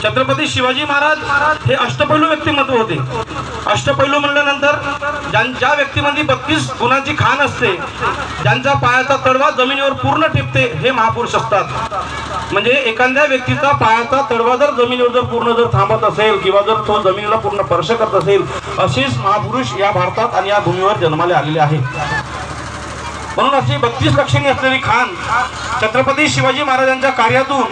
छत्रपती शिवाजी महाराज हे अष्टपैलू व्यक्तिमत्व होते। अष्टपैलू म्हणल्यानंतर ज्या व्यक्तीमध्ये 32 गुणांची खाण असते, ज्यांचा पायाचा तळवा जमिनीवर पूर्ण टिपते, हे महापुरुष असतात। म्हणजे एखाद्या व्यक्तीचा पायाचा तळवा जर जमिनीवर जर पूर्ण जर थांबत असेल किंवा जर तो जमिनीला पूर्ण स्पर्श करत असेल, असेच महापुरुष या भारतात आणि या भूमीवर जन्माला आलेले आहेत। म्हणून अशी 32 लक्षणी असलेली खान छत्रपती शिवाजी महाराजांच्या कार्यातून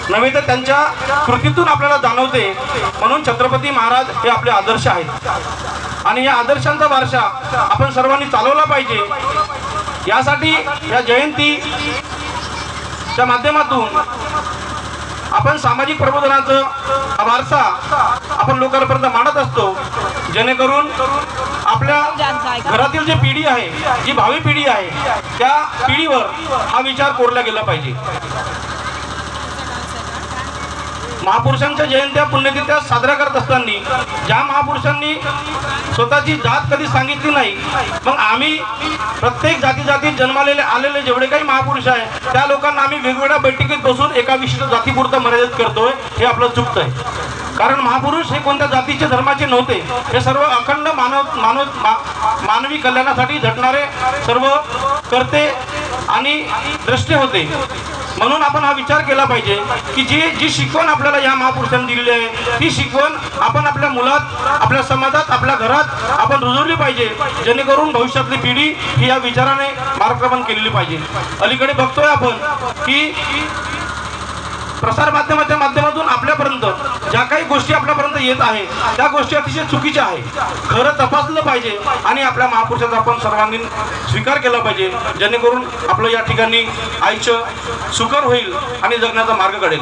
नव्हे तर त्यांच्या कृतीतून आपल्याला जाणवते। म्हणून छत्रपती महाराज हे आपले आदर्श आहेत आणि या आदर्शांचा वारसा आपण सर्वांनी चालवला पाहिजे। यासाठी या जयंतीच्या माध्यमातून आपण सामाजिक प्रबोधनाचा वारसा आपण लोकांपर्यंत मांडत असतो, जेणेकरून आपल्या घरातील जी पिढी आहे, जी भावी पिढी आहे, त्या पिढीवर हा विचार कोरला गेला पाहिजे। महापुरुषांच्या जयंत्या पुण्यतिथ्या साजऱ्या करत असताना ज्या महापुरुषांनी स्वतःची जात कधी सांगितली नाही, मग आम्ही प्रत्येक जातीत जन्मालेले आलेले जेवढे काही महापुरुष आहे त्या लोकांना आम्ही वेगवेगळ्या बैठकीत बसून एका विशिष्ट जातीपुरतं मर्यादित करतोय, हे आपलं चुकतंय। कारण महापुरुष हे कोणत्या जातीचे धर्माचे नव्हते, हे सर्व अखंड मानवी कल्याणासाठी झटणारे सर्व कर्ते आणि द्रष्टे होते। म्हणून आपण हा विचार केला पाहिजे की जी शिकवण आपल्याला या महापुरुषांनी दिलेली आहे, ती शिकवण आपण आपल्या मुलात, आपल्या समाजात, आपल्या घरात आपण रुजवली पाहिजे, जेणेकरून भविष्यातली पिढी ही या विचाराने मार्गक्रमण केलेली पाहिजे। अलीकडे बघतोय आपण की प्रसार माध्यमाच्या माध्यमातून आपल्यापर्यंत ज्या काही गोष्टी आपल्यापर्यंत येत आहे त्या गोष्टी अतिशय चुकीच्या आहेत। खरं तपासलं पाहिजे आणि आपल्या महापुरुषाचा आपण सर्वांगीण स्वीकार केला पाहिजे, जेणेकरून आपलं या ठिकाणी आयुष्य सुकर होईल आणि जगण्याचा मार्ग काढेल।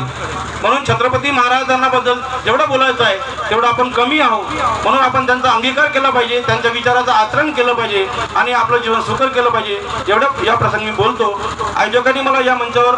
म्हणून छत्रपती महाराजांना बद्दल जेवढं बोलायचं आहे तेवढं आपण कमी आहोत। म्हणून आपण त्यांचा अंगीकार केला पाहिजे, त्यांच्या विचाराचं आचरण केलं पाहिजे आणि आपलं जीवन सुकर केलं पाहिजे। एवढं या प्रसंगी बोलतो। आयोजकांनी मला या मंचावर